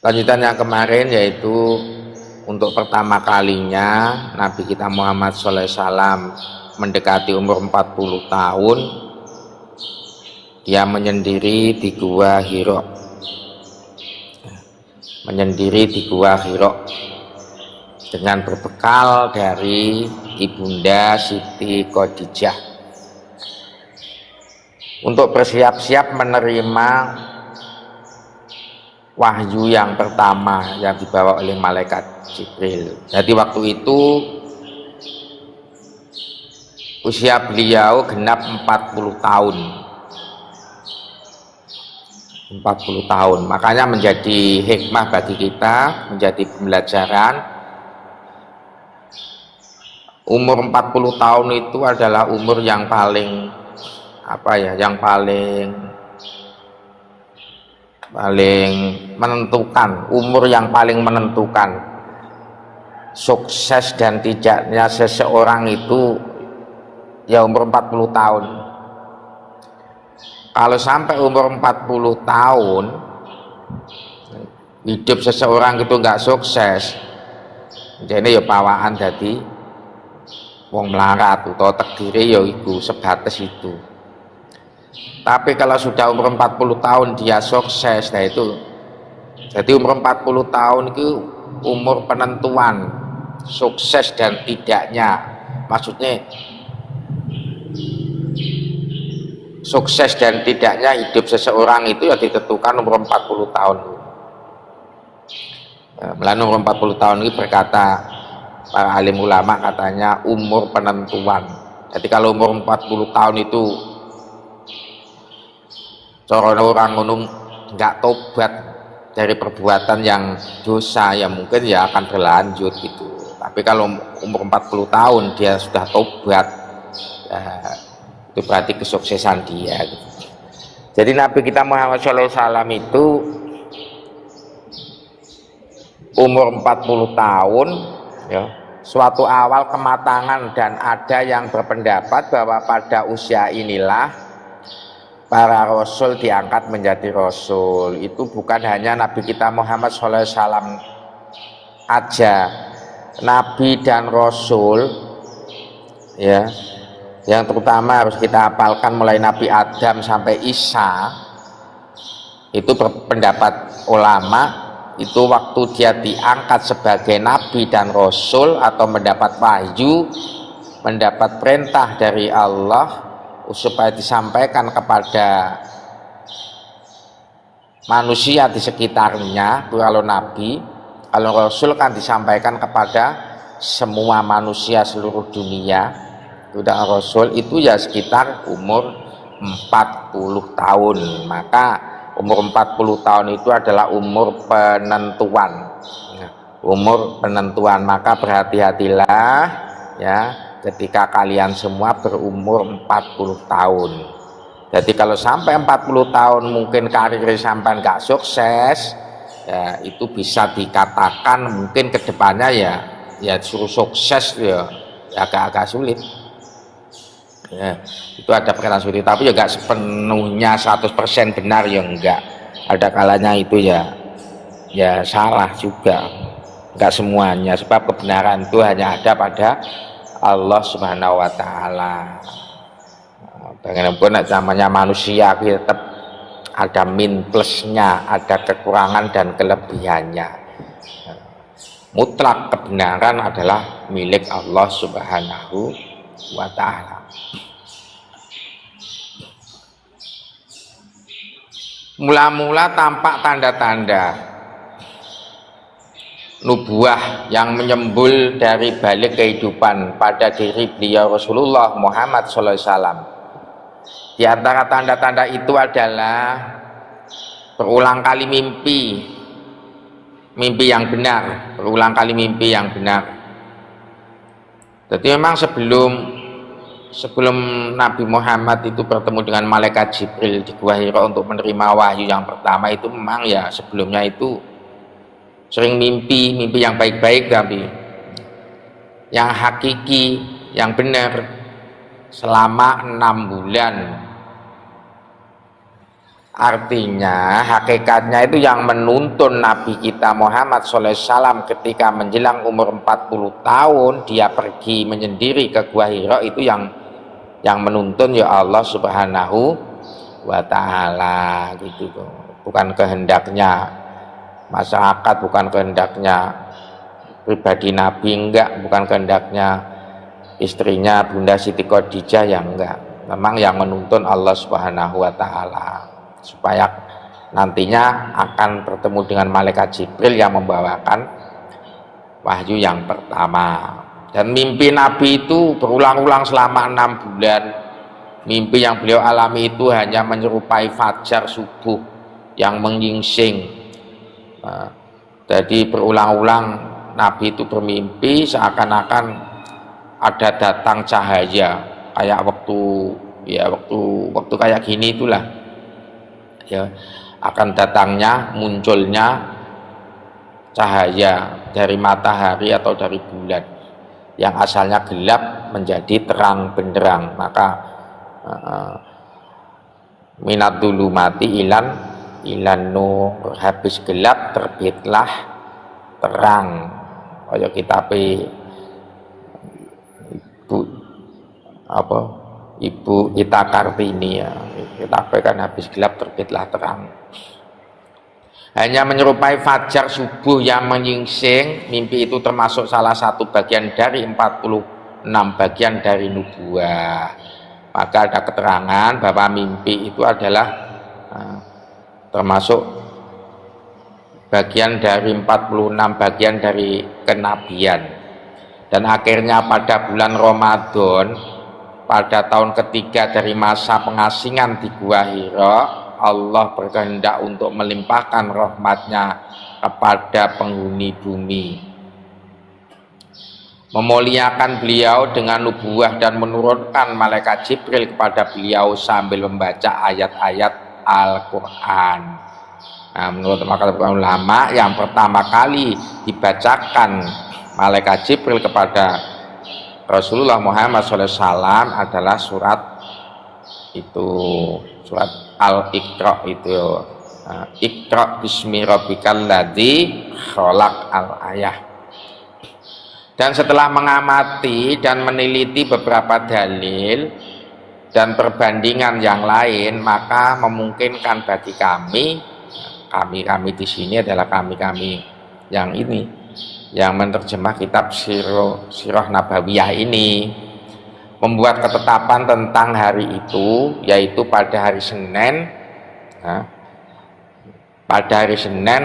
Lanjutan yang kemarin yaitu untuk pertama kalinya Nabi kita Muhammad SAW mendekati umur 40 tahun, dia menyendiri di Gua Hira. Menyendiri di Gua Hira dengan berbekal dari Ibunda Siti Khadijah untuk bersiap-siap menerima wahyu yang pertama yang dibawa oleh malaikat Jibril. Jadi waktu itu usia beliau genap 40 tahun. 40 tahun. Makanya menjadi hikmah bagi kita, menjadi pembelajaran. Umur 40 tahun itu adalah umur yang paling yang paling menentukan, umur yang paling menentukan sukses dan tidaknya seseorang itu ya umur 40 tahun. Kalau sampai umur 40 tahun hidup seseorang itu nggak sukses, jadi ya pawaan jadi wong melarat atau tegire ya iku sebatas itu. Tapi kalau sudah umur 40 tahun dia sukses, nah itu jadi umur 40 tahun itu umur penentuan sukses dan tidaknya. Maksudnya sukses dan tidaknya hidup seseorang itu ya ditentukan umur 40 tahun. Melalui umur 40 tahun ini berkata para alim ulama, katanya umur penentuan. Jadi kalau umur 40 tahun itu corona orang gunung nggak tobat dari perbuatan yang dosa, ya mungkin ya akan berlanjut gitu. Tapi kalau umur 40 tahun dia sudah tobat, ya, itu berarti kesuksesan dia gitu. Jadi Nabi kita Muhammad SAW itu umur 40 tahun ya, suatu awal kematangan, dan ada yang berpendapat bahwa pada usia inilah para rasul diangkat menjadi rasul. Itu bukan hanya Nabi kita Muhammad SAW aja, Nabi dan Rasul ya, yang terutama harus kita hafalkan mulai Nabi Adam sampai Isa, itu pendapat ulama itu waktu dia diangkat sebagai Nabi dan Rasul atau mendapat wahyu, mendapat perintah dari Allah supaya disampaikan kepada manusia di sekitarnya. Kalau Nabi, kalau Rasul kan disampaikan kepada semua manusia seluruh dunia. Sudah Rasul itu ya sekitar umur 40 tahun. Maka umur 40 tahun itu adalah umur penentuan. Umur penentuan, maka berhati-hatilah ya ketika kalian semua berumur 40 tahun. Jadi kalau sampai 40 tahun mungkin karir sampai nggak sukses, ya itu bisa dikatakan mungkin kedepannya ya suruh sukses ya agak-agak sulit. Ya, itu ada perkara sulit, tapi juga sepenuhnya 100% benar ya enggak. Ada kalanya itu ya salah juga, enggak semuanya, sebab kebenaran itu hanya ada pada Allah Subhanahu wa taala. Bagaimanapun namanya manusia tetap ada min plusnya, ada kekurangan dan kelebihannya. Mutlak kebenaran adalah milik Allah Subhanahu wa taala. Mula-mula tampak tanda-tanda nubuah yang menyembul dari balik kehidupan pada diri beliau Rasulullah Muhammad SAW. Di antara tanda-tanda itu adalah berulang kali mimpi yang benar, berulang kali mimpi yang benar. Jadi memang sebelum Nabi Muhammad itu bertemu dengan malaikat Jibril di Gua Hira untuk menerima wahyu yang pertama, itu memang ya sebelumnya itu sering mimpi yang baik-baik, tapi yang hakiki, yang benar selama 6 bulan. Artinya hakikatnya itu yang menuntun Nabi kita Muhammad SAW ketika menjelang umur 40 tahun dia pergi menyendiri ke Gua Hira, itu yang menuntun ya Allah Subhanahu wa Ta'ala gitu. Bukan kehendaknya masyarakat, bukan kehendaknya pribadi Nabi, enggak, bukan kehendaknya istrinya Bunda Siti Khadijah, yang enggak. Memang yang menuntun Allah Subhanahu wa Ta'ala supaya nantinya akan bertemu dengan malaikat Jibril yang membawakan wahyu yang pertama. Dan mimpi Nabi itu berulang-ulang selama 6 bulan. Mimpi yang beliau alami itu hanya menyerupai fajar subuh yang menyingsing. Jadi berulang-ulang Nabi itu bermimpi seakan-akan ada datang cahaya, kayak waktu kayak gini itulah ya, akan datangnya, munculnya cahaya dari matahari atau dari bulan yang asalnya gelap menjadi terang benderang. Maka minat dulu mati ilan nur, habis gelap terbitlah terang. Kaya kitab Ibu Ita Kartini ya, kita kan habis gelap terbitlah terang. Hanya menyerupai fajar subuh yang menyingsing. Mimpi itu termasuk salah satu bagian dari 46 bagian dari nubuah. Maka ada keterangan bahwa mimpi itu adalah termasuk bagian dari 46 bagian dari kenabian. Dan akhirnya pada bulan Ramadan, pada tahun ketiga dari masa pengasingan di Gua Hira, Allah berkehendak untuk melimpahkan rahmatnya kepada penghuni bumi, memuliakan beliau dengan nubuah dan menurunkan malaikat Jibril kepada beliau sambil membaca ayat-ayat Al-Quran. Nah, menurut ulama, yang pertama kali dibacakan malaikat Jibril kepada Rasulullah Muhammad SAW adalah surat Al-Iqra itu. Iqra bismi rabbikal ladzi khalaq al-ayah. Dan setelah mengamati dan meneliti beberapa dalil dan perbandingan yang lain, maka memungkinkan bagi kami di sini adalah kami yang ini, yang menerjemah kitab Sirah Nabawiyah ini, membuat ketetapan tentang hari itu, yaitu pada hari Senin,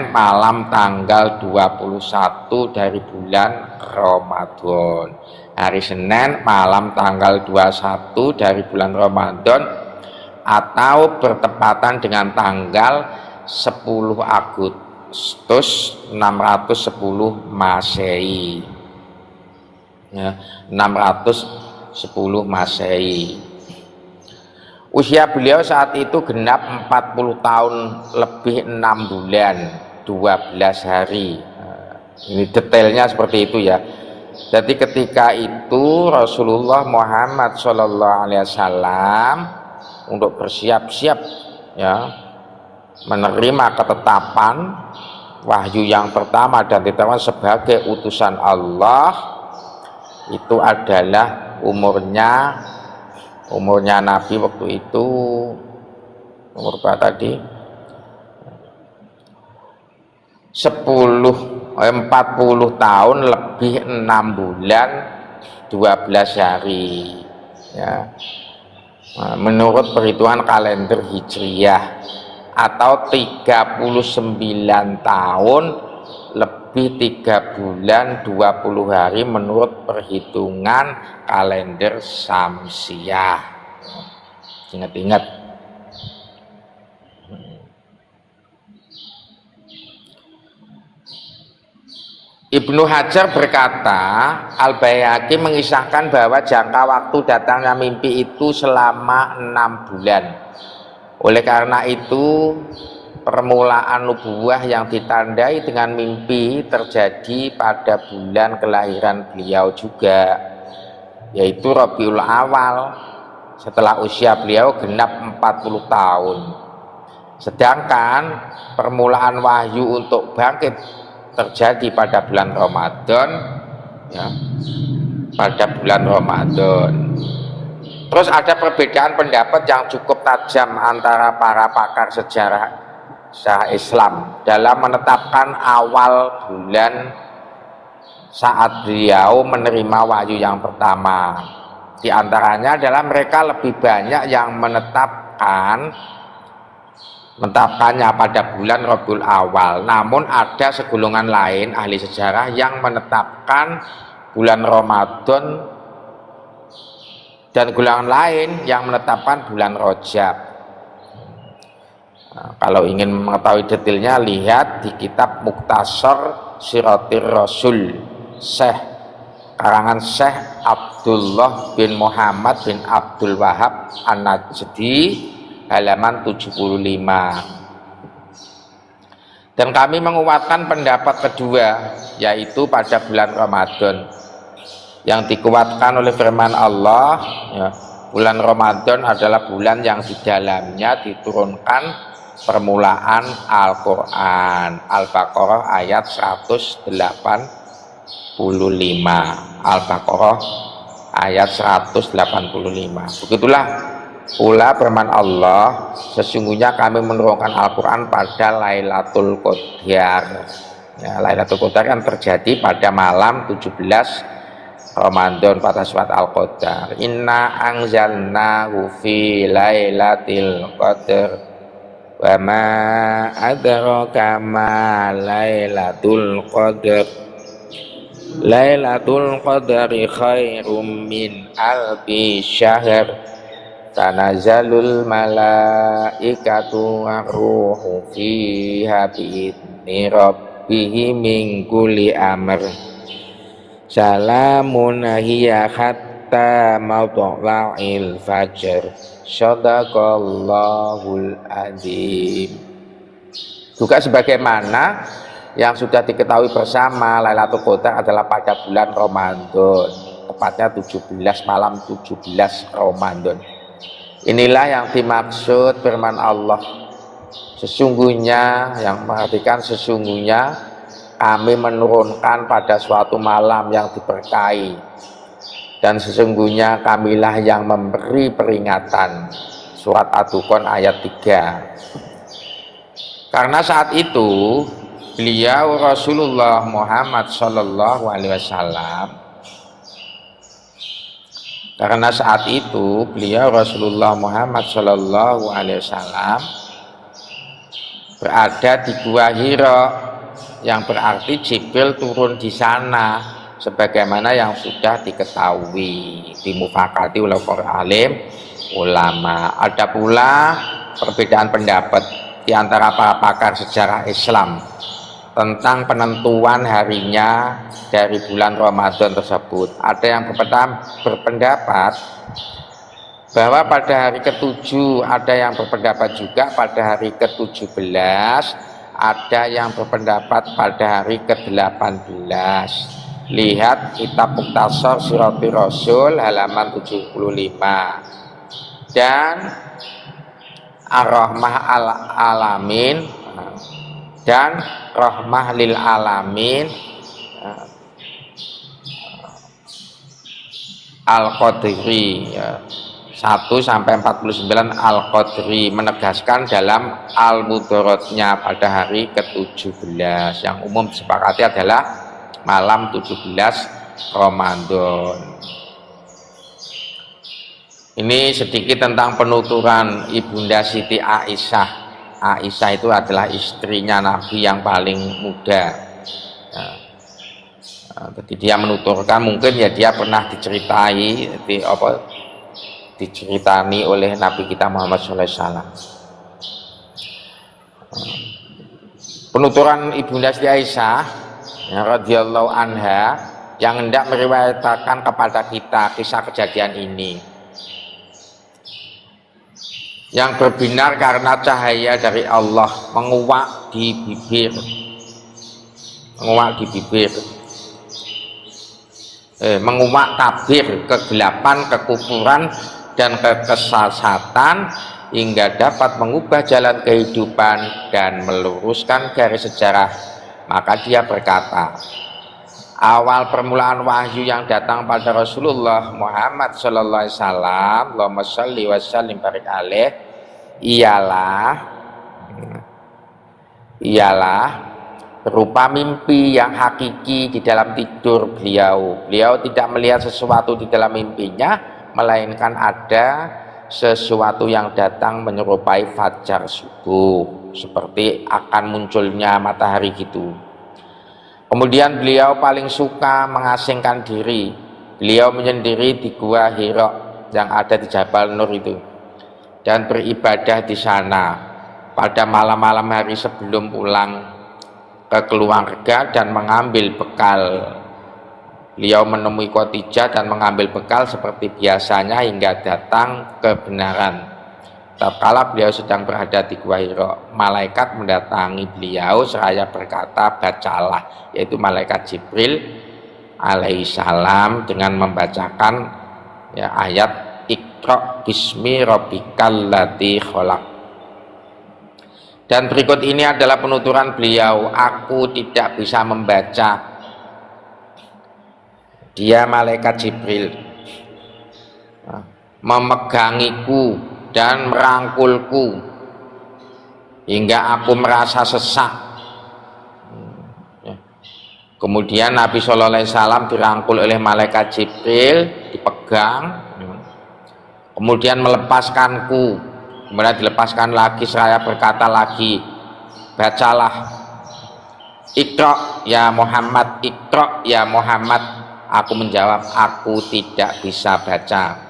malam tanggal 21 dari bulan Ramadan. Hari Senin malam tanggal 21 dari bulan Ramadan, atau bertepatan dengan tanggal 10 Agustus 610 Masehi ya, 610 Masehi. Usia beliau saat itu genap 40 tahun lebih 6 bulan 12 hari. Ini detailnya seperti itu ya. Jadi ketika itu Rasulullah Muhammad SAW untuk bersiap-siap ya menerima ketetapan wahyu yang pertama dan ditetapkan sebagai utusan Allah, itu adalah umurnya Nabi waktu itu umur berapa tadi? 40 tahun lebih 6 bulan 12 hari ya. Menurut perhitungan kalender Hijriyah, atau 39 tahun lebih 3 bulan 20 hari menurut perhitungan kalender Syamsiah. Ingat-ingat. Ibnu Hajar berkata, Al-Baihaqi mengisahkan bahwa jangka waktu datangnya mimpi itu selama 6 bulan. Oleh karena itu, permulaan nubuwah yang ditandai dengan mimpi terjadi pada bulan kelahiran beliau juga, yaitu Rabiul Awal, setelah usia beliau genap 40 tahun. Sedangkan permulaan wahyu untuk bangkit terjadi pada bulan Ramadan, ya, pada bulan Ramadan. Terus ada perbedaan pendapat yang cukup tajam antara para pakar sejarah Islam dalam menetapkan awal bulan saat beliau menerima wahyu yang pertama. Di antaranya adalah mereka lebih banyak yang menetapkannya pada bulan Rabiul Awal. Namun ada segolongan lain ahli sejarah yang menetapkan bulan Ramadan dan golongan lain yang menetapkan bulan Rajab. Nah, kalau ingin mengetahui detailnya, lihat di kitab Mukhtasar Siratir Rasul karangan Syekh Abdullah bin Muhammad bin Abdul Wahab An-Najdi, halaman 75. Dan kami menguatkan pendapat kedua, yaitu pada bulan Ramadan, yang dikuatkan oleh firman Allah, ya, bulan Ramadan adalah bulan yang di dalamnya diturunkan permulaan Al-Quran. Al-Baqarah ayat 185. Al-Baqarah ayat 185. Begitulah pula firman Allah, sesungguhnya kami menurunkan Al-Quran pada Lailatul Qadar. Ya, Lailatul Qadar kan terjadi pada malam 17 Ramadan pada surat Al-Qadar. Inna anzalnahu fi lailatil qadar wa ma adraka ma lailatul qadar. Lailatul qadari khairum min alfi syahr. Tanazzalul malaikatu waruhu fiha bi'idzni rabbihim min kulli amr. Salamun hiya hatta matla'il fajr. Shadaqallahul adzim. Juga sebagaimana yang sudah diketahui bersama, Lailatul Qadar adalah pada bulan Ramadan, tepatnya 17 malam 17 Ramadan. Inilah yang dimaksud firman Allah. Sesungguhnya, yang mengartikan sesungguhnya kami menurunkan pada suatu malam yang diberkahi, dan sesungguhnya kamilah yang memberi peringatan. Surat Ad-Dukhan ayat 3. Karena saat itu beliau Rasulullah Muhammad Sallallahu Alaihi Wasallam, karena saat itu beliau Rasulullah Muhammad Sallallahu Alaihi Wasallam berada di Gua Hira, yang berarti Jibril turun di sana, sebagaimana yang sudah diketahui, dimufakati oleh para alim ulama. Ada pula perbedaan pendapat di antara para pakar sejarah Islam tentang penentuan harinya dari bulan Ramadan tersebut. Ada yang berpendapat bahwa pada hari ke-7, ada yang berpendapat juga pada hari ke-17, ada yang berpendapat pada hari ke-18. Lihat kitab Mukhtasar Siratir Rasul halaman 75 dan Ar-Rahmah Al-Alamin dan Rahmah Lil Alamin Al-Qadri 1-49. Al-Qadri menegaskan dalam Al-Mudharatnya pada hari ke-17, yang umum disepakati adalah malam 17 Ramadan. Ini sedikit tentang penuturan Ibunda Siti Aisyah. Aisyah itu adalah istrinya Nabi yang paling muda. Jadi dia menuturkan, mungkin ya dia pernah diceritani oleh Nabi kita Muhammad SAW. Penuturan Ibunda Siti Aisyah radhiyallahu anha yang hendak meriwayatkan kepada kita kisah kejadian ini, yang berbinar karena cahaya dari Allah menguak di bibir, menguak tabir kegelapan, kekufuran dan kekesesatan hingga dapat mengubah jalan kehidupan dan meluruskan garis sejarah. Maka dia berkata, awal permulaan wahyu yang datang pada Rasulullah Muhammad sallallahu alaihi wasallam, Allahumma shalli wa sallim barik alaih, ialah berupa mimpi yang hakiki di dalam tidur beliau. Beliau tidak melihat sesuatu di dalam mimpinya, melainkan ada sesuatu yang datang menyerupai fajar subuh, seperti akan munculnya matahari gitu. Kemudian beliau paling suka mengasingkan diri. Beliau menyendiri di gua Hira yang ada di Jabal Nur itu, dan beribadah di sana pada malam-malam hari sebelum pulang ke keluarga dan mengambil bekal. Beliau menemui Khadijah dan mengambil bekal seperti biasanya hingga datang kebenaran. Tatkala beliau sedang berada di Gua Hira, malaikat mendatangi beliau seraya berkata, bacalah, yaitu malaikat Jibril alaihissalam dengan membacakan ayat Iqra bismi rabbikal ladzi khalaq. Dan berikut ini adalah penuturan beliau, aku tidak bisa membaca. Dia malaikat Jibril memegangiku dan merangkulku hingga aku merasa sesak. Kemudian Nabi Shallallahu Alaihi Wasallam dirangkul oleh malaikat Jibril, dipegang, kemudian melepaskanku, kemudian dilepaskan lagi, seraya berkata lagi, bacalah, Iqra ya Muhammad, Iqra ya Muhammad. Aku menjawab, aku tidak bisa baca.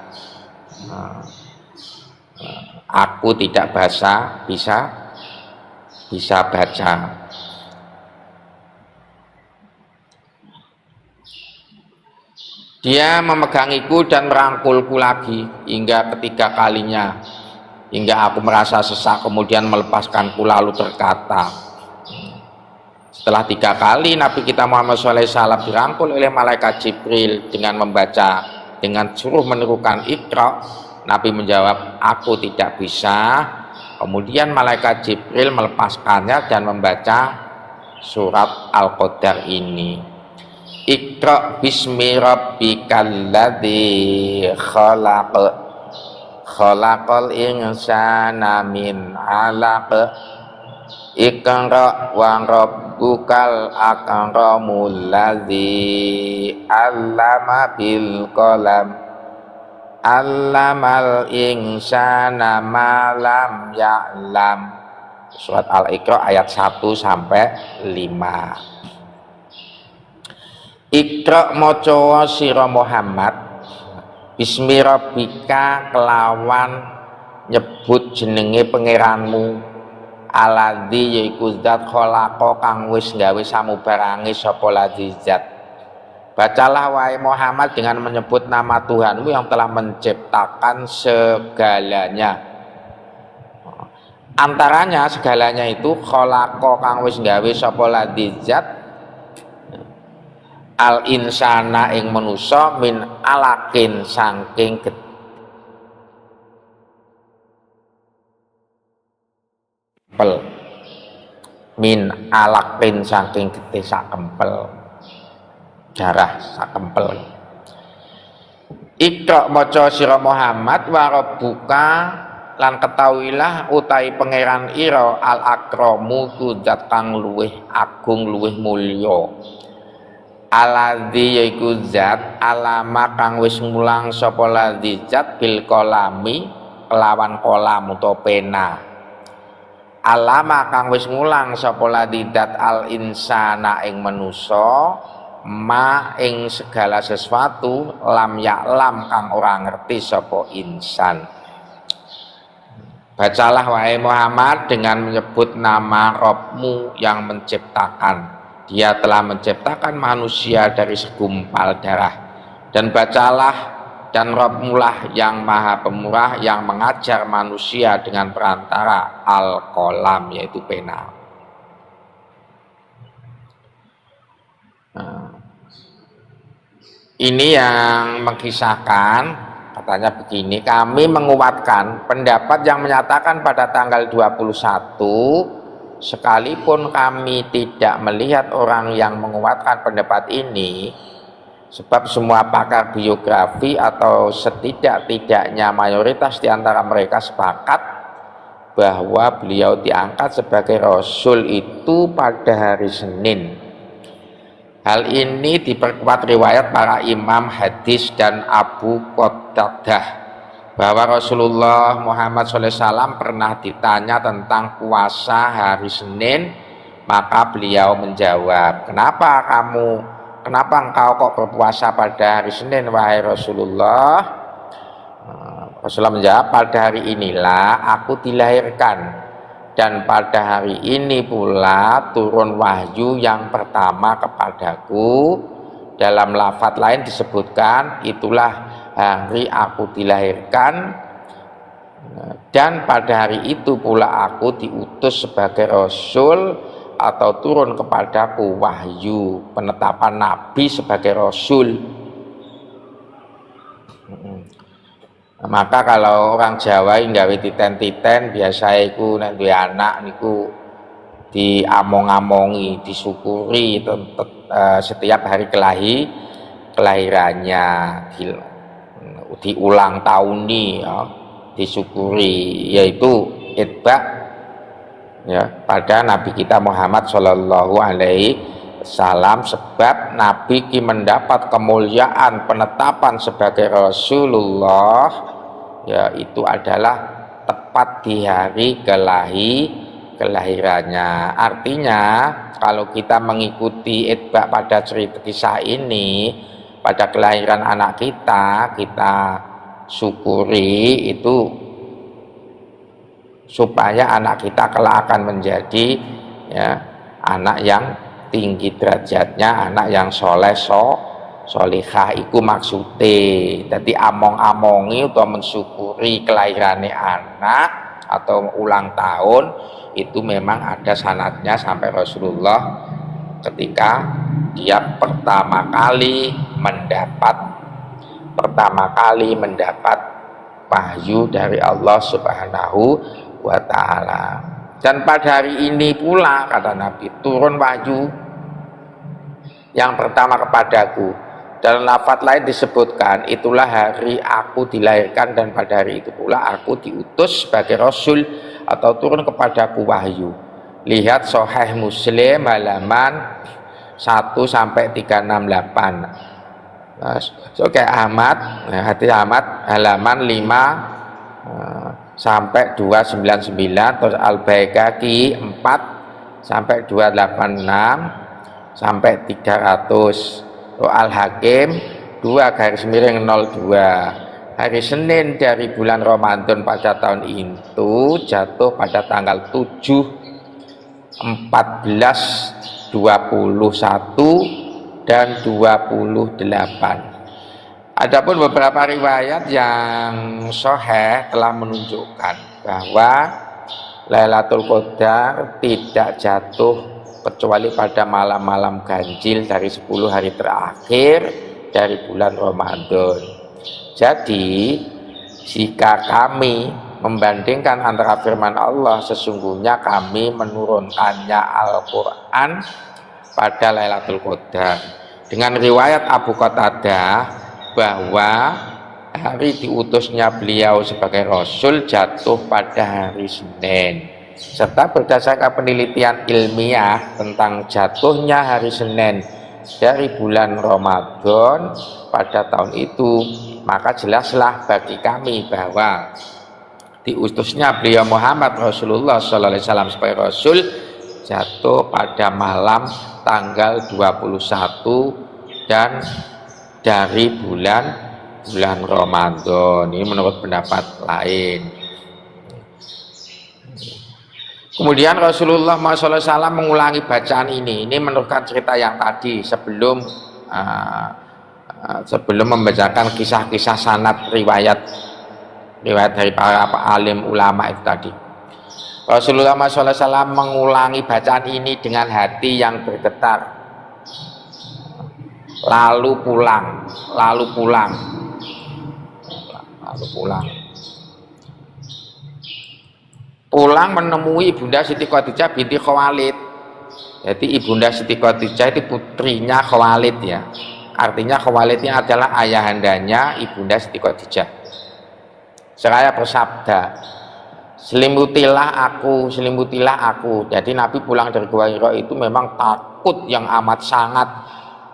Aku tidak bisa baca. Dia memegangiku dan merangkulku lagi hingga ketiga kalinya, hingga aku merasa sesak, kemudian melepaskanku lalu berkata. Setelah 3 kali Nabi kita Muhammad SAW dirangkul oleh malaikat Jibril dengan membaca, dengan suruh menirukan Iqra, Nabi menjawab, aku tidak bisa. Kemudian malaikat Jibril melepaskannya dan membaca surat Al-Qadar ini. Iqra bismi rabbikal ladzi khalaq, khalaqal insana min 'alaq, Iqra wa rabbukal akramul ladzi 'allama bil qalam, 'allamal insana ma lam ya'lam. Surat Al-Iqra ayat 1 sampai 5. Iqra maca sira Muhammad bismi rabbika kelawan nyebut jenenge pangeranmu, aladzi yaiku zat khalaqa kang wis gawe samubarange sapa ladzi zat. Bacalah wahai Muhammad dengan menyebut nama Tuhanmu yang telah menciptakan segalanya. Antaranya segalanya itu khalaqa kang wis gawe sapa ladzi zat, al insana ing manusa, min alakin saking min alakin saking getih sakempel, darah sakempel. Iqra maca sira Muhammad wa rabbuka lan ketahuilah utai pangeran ira al akramu ku zat kang luweh agung luweh mulya, aladzi yaiku zat alama kang wis mulang sapa ladzi zat bil kolami kelawan kolam utawa pena, alama kang wis ngulang sapa ladidat al insana ing manusa ma ing segala sesuatu lam ya'lam kang ora ngerti sapa insan. Bacalah wahai Muhammad dengan menyebut nama Rabbmu yang menciptakan. Dia telah menciptakan manusia dari segumpal darah. Dan bacalah, dan Rabbmulah yang maha pemurah yang mengajar manusia dengan perantara al-qalam yaitu pena. Ini yang mengisahkan katanya begini, kami menguatkan pendapat yang menyatakan pada tanggal 21, sekalipun kami tidak melihat orang yang menguatkan pendapat ini, sebab semua pakar biografi atau setidak-tidaknya mayoritas di antara mereka sepakat bahwa beliau diangkat sebagai Rasul itu pada hari Senin. Hal ini diperkuat riwayat para imam hadis dan Abu Qatadah bahwa Rasulullah Muhammad SAW pernah ditanya tentang puasa hari Senin, maka beliau menjawab, kenapa engkau kok berpuasa pada hari Senin wahai Rasulullah? Rasulullah menjawab, pada hari inilah aku dilahirkan, dan pada hari ini pula turun wahyu yang pertama kepadaku. Dalam lafaz lain disebutkan, itulah hari aku dilahirkan, dan pada hari itu pula aku diutus sebagai Rasul, atau turun kepadaku wahyu penetapan Nabi sebagai Rasul. Maka kalau orang Jawa nggawe titen-titen biasa iku nek duwe anak niku diamong-amongi, disyukuri setiap hari kelahirannya, diulang tahuni ya, disyukuri, yaitu itba ya pada Nabi kita Muhammad Shallallahu Alaihi Wasallam, sebab Nabi ki mendapat kemuliaan penetapan sebagai Rasulullah, yaitu adalah tepat di hari kelahirannya. Artinya kalau kita mengikuti itba pada cerita kisah ini, pada kelahiran anak kita syukuri itu supaya anak kita kelak akan menjadi ya anak yang tinggi derajatnya, anak yang soleh solihah, iku maksude. Jadi among-amongi atau mensyukuri kelahirannya anak atau ulang tahun itu memang ada sanadnya sampai Rasulullah ketika dia pertama kali mendapat wahyu dari Allah Subhanahu wa ta'ala. Dan pada hari ini pula, kata Nabi, turun wahyu yang pertama kepadaku. Dalam lafaz lain disebutkan, itulah hari aku dilahirkan, dan pada hari itu pula aku diutus sebagai Rasul, atau turun kepadaku wahyu. Lihat Sahih Muslim halaman 1-368. Oke, Ahmad, hadis Ahmad halaman 5-299, terus Al-Baihaqi 4-286-300. Al-Hakim 2-02. Hari Senin dari bulan Ramadan pada tahun itu jatuh pada tanggal 7, 14, 21 dan 28. Adapun beberapa riwayat yang sahih telah menunjukkan bahwa Lailatul Qadar tidak jatuh kecuali pada malam-malam ganjil dari 10 hari terakhir dari bulan Ramadan. Jadi jika kami membandingkan antara firman Allah, sesungguhnya kami menurunkannya Al-Quran pada Lailatul Qadar, dengan riwayat Abu Qatadah bahwa hari diutusnya beliau sebagai Rasul jatuh pada hari Senin, serta berdasarkan penelitian ilmiah tentang jatuhnya hari Senin dari bulan Ramadan pada tahun itu, maka jelaslah bagi kami bahwa diutusnya beliau Muhammad Rasulullah SAW sebagai Rasul jatuh pada malam tanggal 21 dan dari bulan Ramadan. Ini menurut pendapat lain. Kemudian Rasulullah SAW mengulangi bacaan ini. Ini menurutkan cerita yang tadi sebelum membacakan kisah-kisah sanad riwayat dari para alim ulama itu tadi. Rasulullah SAW mengulangi bacaan ini dengan hati yang bergetar, lalu pulang. lalu pulang menemui Ibunda Siti Khadijah binti Khuwailid. Jadi Ibunda Siti Khadijah itu putrinya Khuwailid ya, artinya Khuwailid ini adalah ayahandanya Ibunda Siti Khadijah. Seraya bersabda, selimutilah aku. Jadi Nabi pulang dari Gua Hira itu memang takut yang amat sangat,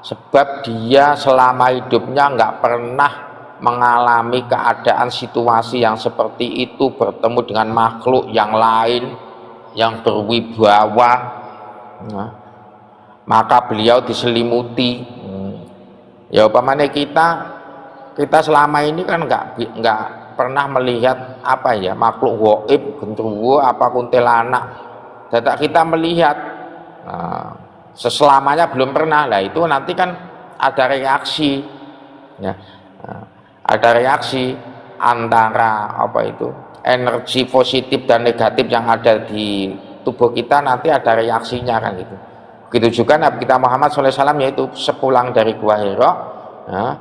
sebab dia selama hidupnya nggak pernah mengalami keadaan situasi yang seperti itu, bertemu dengan makhluk yang lain yang berwibawa. Nah, maka beliau diselimuti. Ya umpamanya kita selama ini kan nggak pernah melihat apa ya, makhluk gaib, genderuwo, apa kuntilanak. Dadak kita melihat, seselamanya belum pernah. Lah itu nanti kan ada reaksi ya, ada reaksi antara apa itu, energi positif dan negatif yang ada di tubuh kita, nanti ada reaksinya kan gitu. Begitu juga Nabi kita Muhammad SAW, yaitu sepulang dari Gua Hira ya,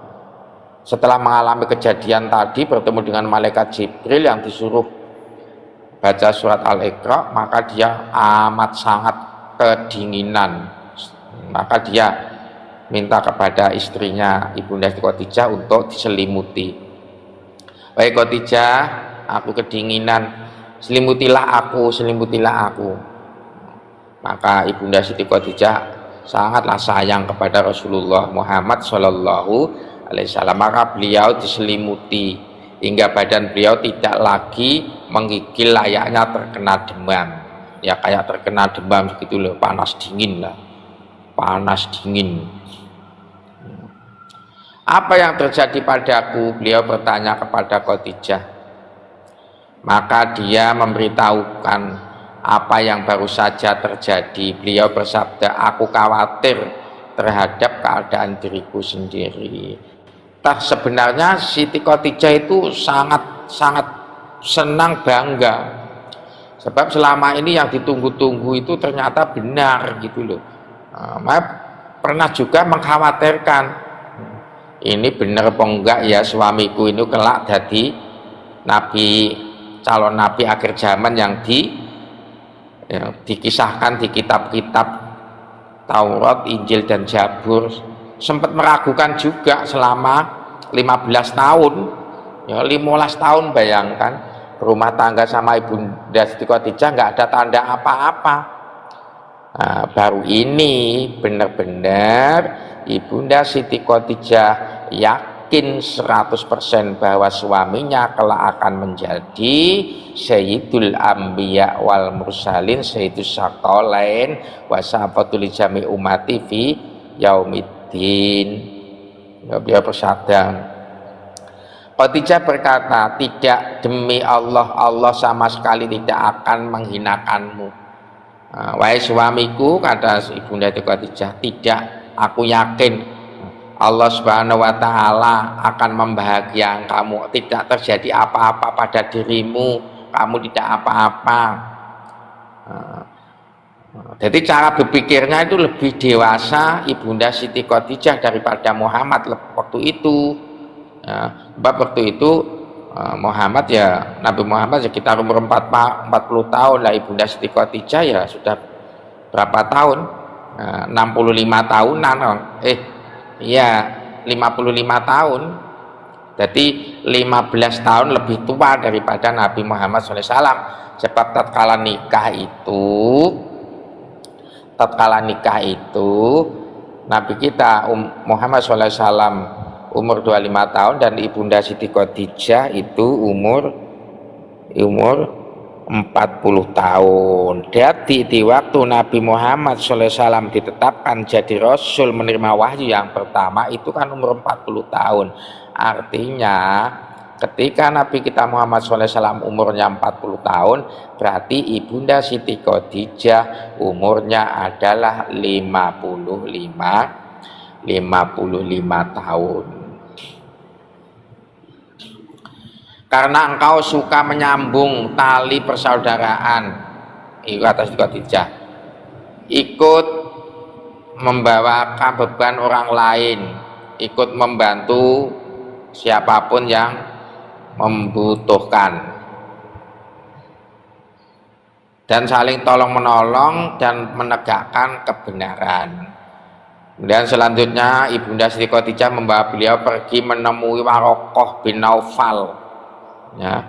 setelah mengalami kejadian tadi, bertemu dengan malaikat Jibril yang disuruh baca surat Al-Iqra, maka dia amat sangat kedinginan. Maka dia minta kepada istrinya Ibunda Siti Khadijah untuk diselimuti. Wahai Khadijah, aku kedinginan, selimutilah aku. Maka Ibunda Siti Khadijah sangatlah sayang kepada Rasulullah Muhammad Shallallahu Alaihi Wasallam, maka beliau diselimuti hingga badan beliau tidak lagi menggigil layaknya terkena demam. Ya kayak terkena demam gitu loh, panas dingin. Apa yang terjadi padaku? Beliau bertanya kepada Khadijah. Maka dia memberitahukan apa yang baru saja terjadi. Beliau bersabda, aku khawatir terhadap keadaan diriku sendiri. Sebenarnya Siti Khadijah itu sangat senang, bangga, sebab selama ini yang ditunggu-tunggu itu ternyata benar gitu loh. Pernah juga mengkhawatirkan, ini benar apa enggak ya suamiku ini kelak jadi calon nabi akhir zaman yang dikisahkan di kitab-kitab Taurat, Injil dan Zabur. Sempat meragukan juga selama 15 tahun ya, 15 tahun bayangkan, rumah tangga sama Ibunda Siti Khadijah nggak ada tanda apa-apa. Baru ini benar-benar Ibunda Siti Khadijah yakin 100% bahwa suaminya kelak akan menjadi Sayyidul Anbiya wal Mursalin, Sayyidus Saqalain wa sahabatul jami umati fi yaumid. Beliau bersabda, Khadijah berkata, tidak, demi Allah, Allah sama sekali tidak akan menghinakanmu. Wahai suamiku, kata Ibunda Khadijah, tidak, aku yakin Allah Subhanahu wa Ta'ala akan membahagiakan kamu. Tidak terjadi apa-apa pada dirimu, kamu tidak apa-apa. Jadi cara berpikirnya itu lebih dewasa Ibunda Siti Khadijah daripada Muhammad waktu itu. Sebab waktu itu Nabi Muhammad sekitar umur 40 tahun lah, Ibunda Siti Khadijah ya sudah berapa tahun? 65 tahunan. 55 tahun. Jadi 15 tahun lebih tua daripada Nabi Muhammad SAW. Sebab tatkala nikah itu Nabi kita Muhammad SAW umur 25 tahun dan Ibunda Siti Khadijah itu umur 40 tahun. Jadi di waktu Nabi Muhammad SAW ditetapkan jadi Rasul, menerima wahyu yang pertama itu kan umur 40 tahun. Artinya ketika Nabi kita Muhammad SAW umurnya 40 tahun, berarti Ibunda Siti Khadijah umurnya adalah 55 tahun. Karena engkau suka menyambung tali persaudaraan, itu kata Siti Khadijah, ikut membawakan beban orang lain, ikut membantu siapapun yang membutuhkan, dan saling tolong menolong dan menegakkan kebenaran. Kemudian selanjutnya Ibunda Siti Khadijah membawa beliau pergi menemui Warokoh bin Naufal, ya.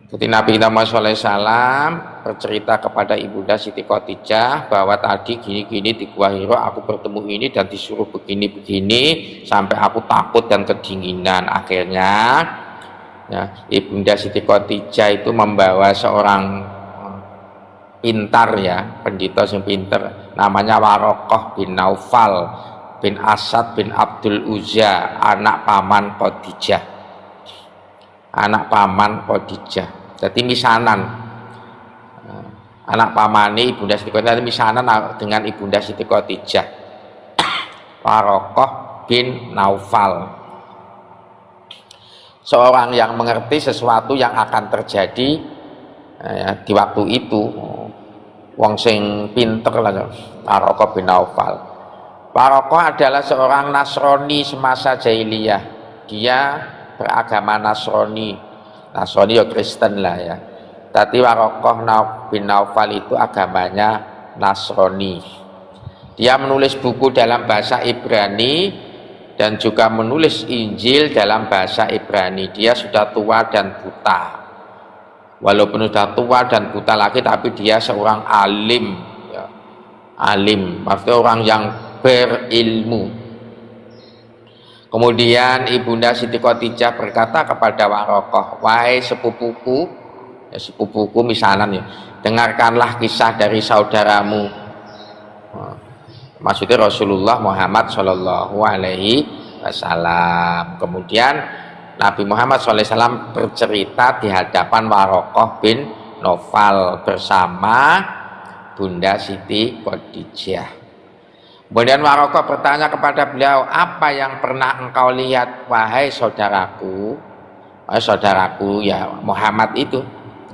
Jadi Nabi kita Muhammad SAW bercerita kepada Ibunda Siti Khadijah bahwa tadi gini-gini di Gua Hira aku bertemu ini dan disuruh begini-begini sampai aku takut dan kedinginan. Akhirnya ya, Ibunda Siti Khadijah itu membawa seorang pintar, ya, pendeta yang pintar, namanya Warokoh bin Naufal bin Asad bin Abdul Uzza, anak paman Khadijah, jadi misanan, anak pamane Ibunda Siti Khadijah, misanan dengan Ibunda Siti Khadijah. Warokoh bin Naufal, seorang yang mengerti sesuatu yang akan terjadi ya, di waktu itu, wong sing pinter lah. Warokoh bin Naufal. Warokoh adalah seorang Nasrani semasa jahiliyah. Dia beragama Nasrani ya Kristen lah, ya. Tapi Warokoh bin Naufal itu agamanya Nasrani. Dia menulis buku dalam bahasa Ibrani dan juga menulis Injil dalam bahasa Ibrani. Dia sudah tua dan buta. Walaupun sudah tua dan buta lagi, tapi dia seorang alim, ya. Alim, maksudnya orang yang berilmu. Kemudian Ibunda Siti Khadijah berkata kepada Warokoh, wahai sepupuku, ya, sepupuku misanan, ya, dengarkanlah kisah dari saudaramu. Maksudnya Rasulullah Muhammad Shallallahu Alaihi Wasallam. Kemudian Nabi Muhammad SAW bercerita di hadapan Warokoh bin Naufal bersama Bunda Siti Khadijah. Kemudian Warokoh bertanya kepada beliau, apa yang pernah engkau lihat wahai saudaraku? Saudaraku ya Muhammad itu,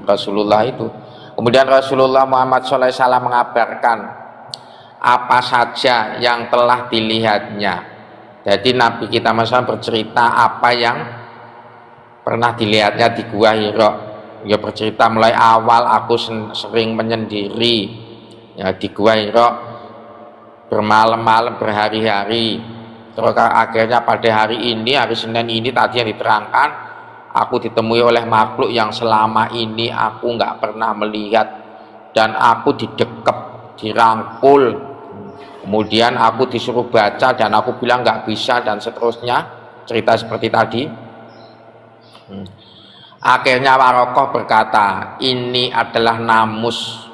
Rasulullah itu. Kemudian Rasulullah Muhammad SAW mengabarkan apa saja yang telah dilihatnya. Jadi Nabi kita Muhammad bercerita apa yang pernah dilihatnya di Gua Hira. Ya, bercerita mulai awal aku sering menyendiri, ya, di Gua Hira bermalam-malam berhari-hari. Terus akhirnya pada hari ini, hari Senin ini tadi yang diterangkan, aku ditemui oleh makhluk yang selama ini aku nggak pernah melihat, dan aku didekep, dirangkul. Kemudian aku disuruh baca dan aku bilang nggak bisa, dan seterusnya, cerita seperti tadi. Akhirnya Warokoh berkata, ini adalah namus.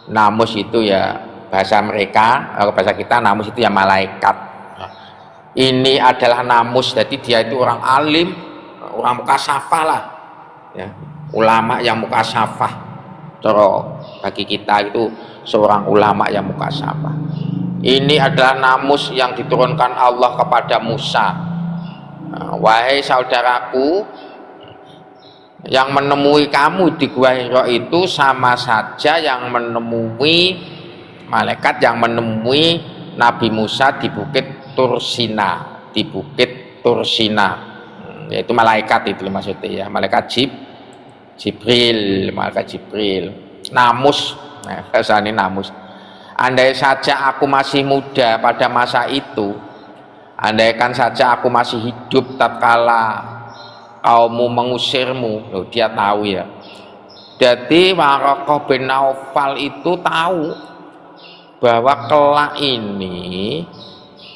Namus itu ya bahasa mereka, kalau bahasa kita namus itu ya malaikat. Ini adalah namus, jadi dia itu orang alim, orang mukasafah lah, ya, ulama yang mukasafah. Terus bagi kita itu seorang ulama yang mukasafah. Ini adalah namus yang diturunkan Allah kepada Musa. Wahai saudaraku, yang menemui kamu di Gua Hira itu sama saja yang menemui malaikat yang menemui Nabi Musa di Bukit Tursina, yaitu malaikat itu maksudnya, ya, malaikat Jibril. Namus, nah, bahasanya namus. Andai saja aku masih muda pada masa itu, andaikan saja aku masih hidup tatkala kaummu mengusirmu. Loh, dia tahu, ya. Jadi Warokoh bin Naufal itu tahu bahwa kelak ini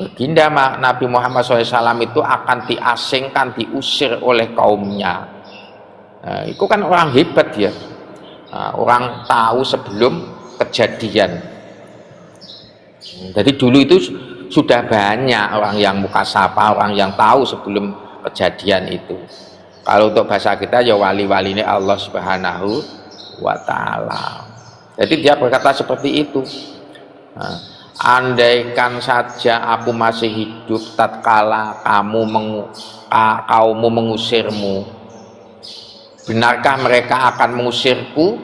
baginda Nabi Muhammad SAW itu akan diasingkan, diusir oleh kaumnya. Nah, itu kan orang hebat, ya. Nah, orang tahu sebelum kejadian. Jadi dulu itu sudah banyak orang yang mukasafah, orang yang tahu sebelum kejadian itu. Kalau untuk bahasa kita ya wali-wali ini Allah Subhanahu wa Ta'ala. Jadi dia berkata seperti itu. Nah, andaikan saja aku masih hidup tatkala kaummu mengusirmu, benarkah mereka akan mengusirku?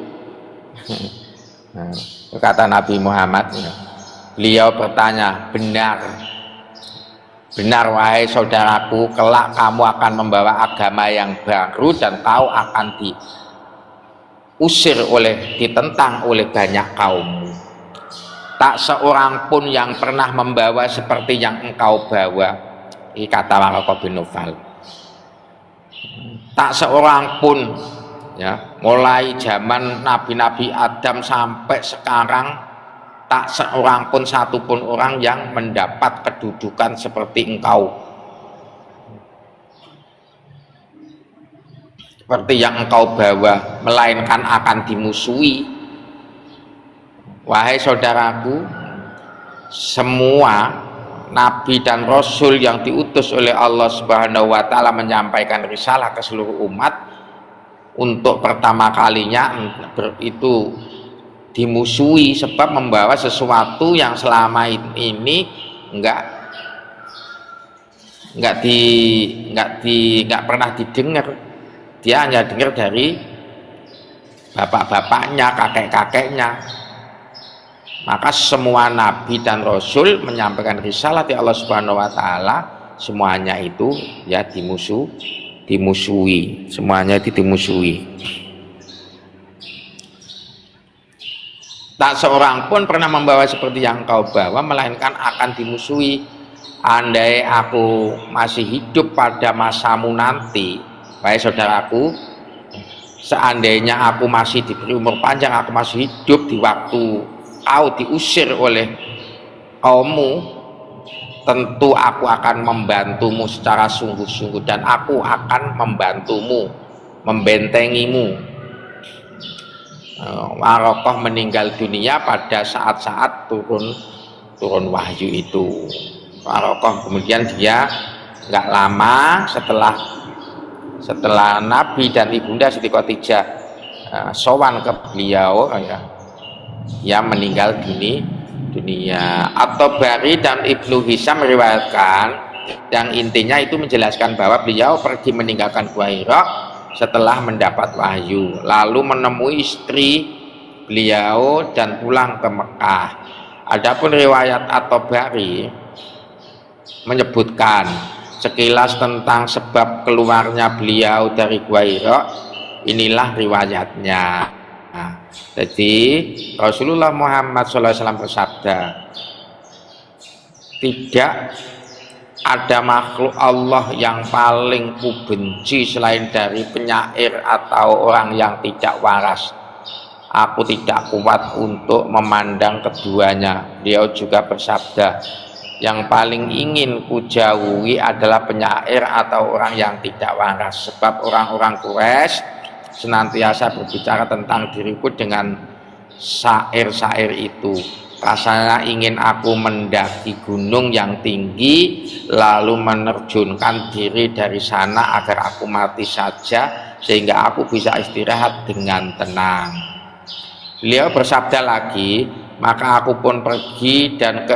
Nah, kata Nabi Muhammad, beliau bertanya, benar. benar wahai saudaraku, kelak kamu akan membawa agama yang baru dan kau akan diusir ditentang oleh banyak kaum. Tak seorang pun yang pernah membawa seperti yang engkau bawa. Ini kata Waraqah bin Naufal. Tak seorang pun, ya, mulai zaman Nabi-Nabi Adam sampai sekarang, tak seorang pun, satupun orang yang mendapat kedudukan seperti engkau, seperti yang engkau bawa, melainkan akan dimusuhi. Wahai saudaraku, semua nabi dan rasul yang diutus oleh Allah Subhanahu wa taala menyampaikan risalah ke seluruh umat, untuk pertama kalinya itu dimusuhi sebab membawa sesuatu yang selama ini enggak pernah didengar. Dia hanya dengar dari bapak-bapaknya, kakek-kakeknya. Maka semua nabi dan rasul menyampaikan risalah dari Allah Subhanahu wa taala, semuanya itu ya dimusuhi, semuanya itu dimusuhi. Tak seorang pun pernah membawa seperti yang kau bawa, melainkan akan dimusuhi. Andai aku masih hidup pada masamu nanti, wahai saudaraku, seandainya aku masih diberi umur panjang, aku masih hidup di waktu kau diusir oleh kaummu, tentu aku akan membantumu secara sungguh-sungguh, dan aku akan membantumu, membentengimu. Waraqah meninggal dunia pada saat-saat turun wahyu itu. Waraqah kemudian dia nggak lama setelah Nabi dan ibunda Siti Khadijah sowan ke beliau, ya, dia meninggal dunia. At-Tabari dan Ibnu Hisham meriwayatkan yang intinya itu menjelaskan bahwa beliau pergi meninggalkan Gua Hira setelah mendapat wahyu, lalu menemui istri beliau dan pulang ke Mekah. Adapun riwayat At-Tabari menyebutkan sekilas tentang sebab keluarnya beliau dari Gua Hira. Inilah riwayatnya. Nah, jadi Rasulullah Muhammad SAW bersabda, tidak ada makhluk Allah yang paling kubenci selain dari penyair atau orang yang tidak waras. Aku tidak kuat untuk memandang keduanya. Beliau juga bersabda, yang paling ingin kujauhi adalah penyair atau orang yang tidak waras, sebab orang-orang Quraisy senantiasa berbicara tentang diriku dengan syair-syair itu. Rasanya ingin aku mendaki gunung yang tinggi lalu menerjunkan diri dari sana agar aku mati saja sehingga aku bisa istirahat dengan tenang. Beliau bersabda lagi, maka aku pun pergi dan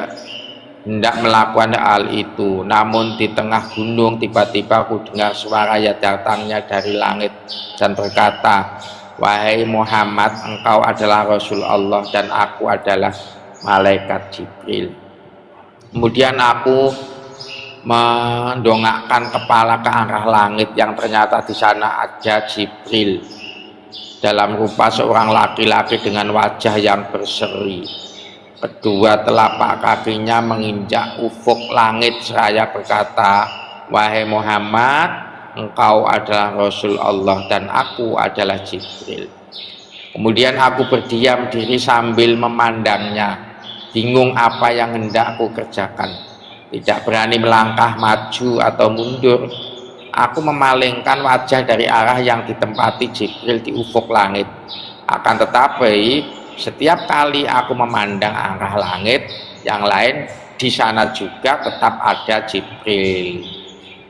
hendak melakukan hal itu, namun di tengah gunung tiba-tiba aku dengar suara yang datangnya dari langit dan berkata, wahai Muhammad, engkau adalah Rasul Allah dan aku adalah malaikat Jibril. Kemudian aku mendongakkan kepala ke arah langit, yang ternyata di sana ada Jibril dalam rupa seorang laki-laki dengan wajah yang berseri. Kedua telapak kakinya menginjak ufuk langit seraya berkata, wahai Muhammad, engkau adalah Rasul Allah dan aku adalah Jibril. Kemudian aku berdiam diri sambil memandangnya, bingung apa yang hendak aku kerjakan, tidak berani melangkah maju atau mundur. Aku memalingkan wajah dari arah yang ditempati Jibril di ufuk langit. Akan tetapi setiap kali aku memandang arah langit yang lain, di sana juga tetap ada Jibril.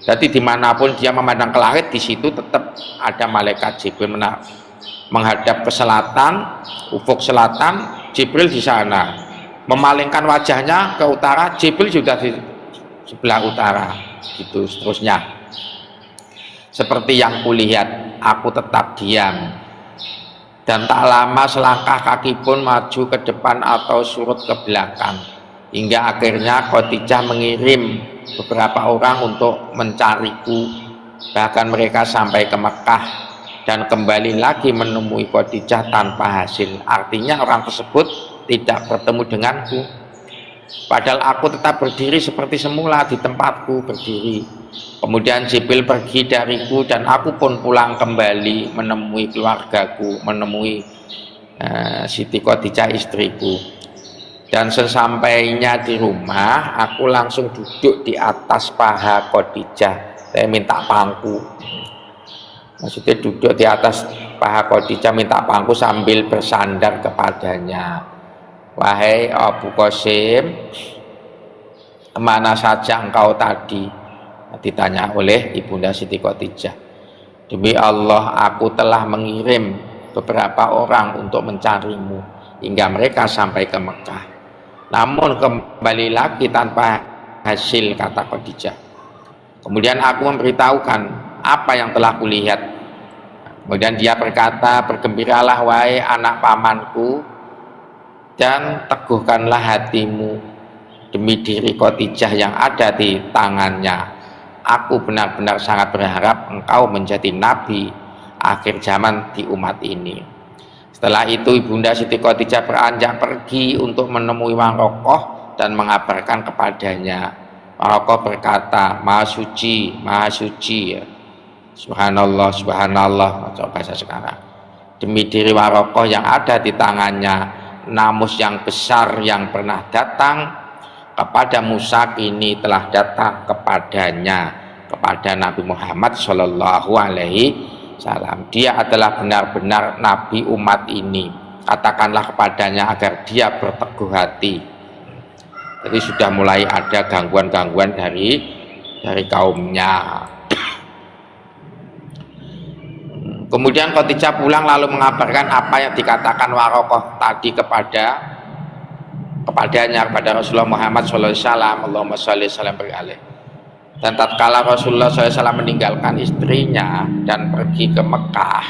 Jadi dimanapun dia memandang ke langit, di situ tetap ada malaikat Jibril. Menghadap ke selatan, ufuk selatan, Jibril di sana. Memalingkan wajahnya ke utara, Jibril juga di sebelah utara. Gitu seterusnya. Seperti yang kulihat, aku tetap diam. Dan tak lama selangkah kaki pun maju ke depan atau surut ke belakang. hingga akhirnya Khadijah mengirim beberapa orang untuk mencariku, bahkan mereka sampai ke Mekah dan kembali lagi menemui Khadijah tanpa hasil. Artinya orang tersebut tidak bertemu denganku, padahal aku tetap berdiri seperti semula di tempatku berdiri. Kemudian Jibril pergi dariku dan aku pun pulang kembali menemui keluargaku, menemui Siti Khadijah istriku. Dan sesampainya di rumah, aku langsung duduk di atas paha Khadijah. Saya minta pangku, maksudnya duduk di atas paha Khadijah, minta pangku sambil bersandar kepadanya. Wahai Abu Qasim, kemana saja engkau tadi? Ditanya oleh Ibunda Siti Khadijah. Demi Allah, aku telah mengirim beberapa orang untuk mencarimu hingga mereka sampai ke Mekah, namun kembali lagi tanpa hasil, kata Khadijah. Kemudian aku memberitahukan apa yang telah kulihat. Kemudian dia berkata, bergembiralah wahai anak pamanku dan teguhkanlah hatimu demi diri Khadijah yang ada di tangannya. Aku benar-benar sangat berharap engkau menjadi nabi akhir zaman di umat ini. Setelah itu Ibunda Siti Khadijah beranjak pergi untuk menemui Warokoh dan mengabarkan kepadanya. Warokoh berkata, Maha suci, ya. Subhanallah, subhanallah, coba bahasa sekarang. Demi diri Warokoh yang ada di tangannya, namus yang besar yang pernah datang kepada Musa kini telah datang kepadanya, kepada Nabi Muhammad Shallallahu Alaihi Wasallam. Dia adalah benar-benar Nabi umat ini. Katakanlah kepadanya agar dia berteguh hati. Jadi sudah mulai ada gangguan-gangguan dari kaumnya. Kemudian Khadijah pulang lalu mengabarkan apa yang dikatakan Warokoh tadi kepadanya, kepada Rasulullah Muhammad SAW. Allahumma sholli salam beralih. Dan tatkala Rasulullah SAW meninggalkan istrinya dan pergi ke Mekah,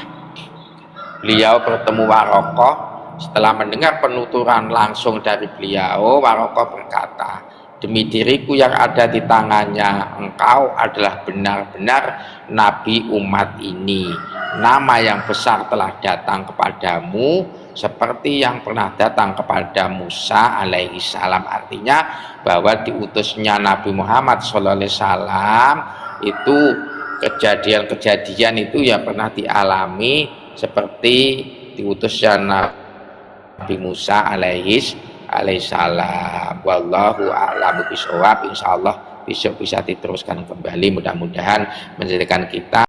beliau bertemu Warokoh. Setelah mendengar penuturan langsung dari beliau, Warokoh berkata, demi diriku yang ada di tangannya, engkau adalah benar-benar nabi umat ini. Nama yang besar telah datang kepadamu seperti yang pernah datang kepada Musa alaihi salam. Artinya bahwa diutusnya Nabi Muhammad sallallahu alaihi wasallam itu kejadian-kejadian itu ya pernah dialami seperti diutusnya Nabi Musa alaihi salam. Wallahu a'lam bishawab. Insyaallah besok bisa diteruskan kembali, mudah-mudahan menjadikan kita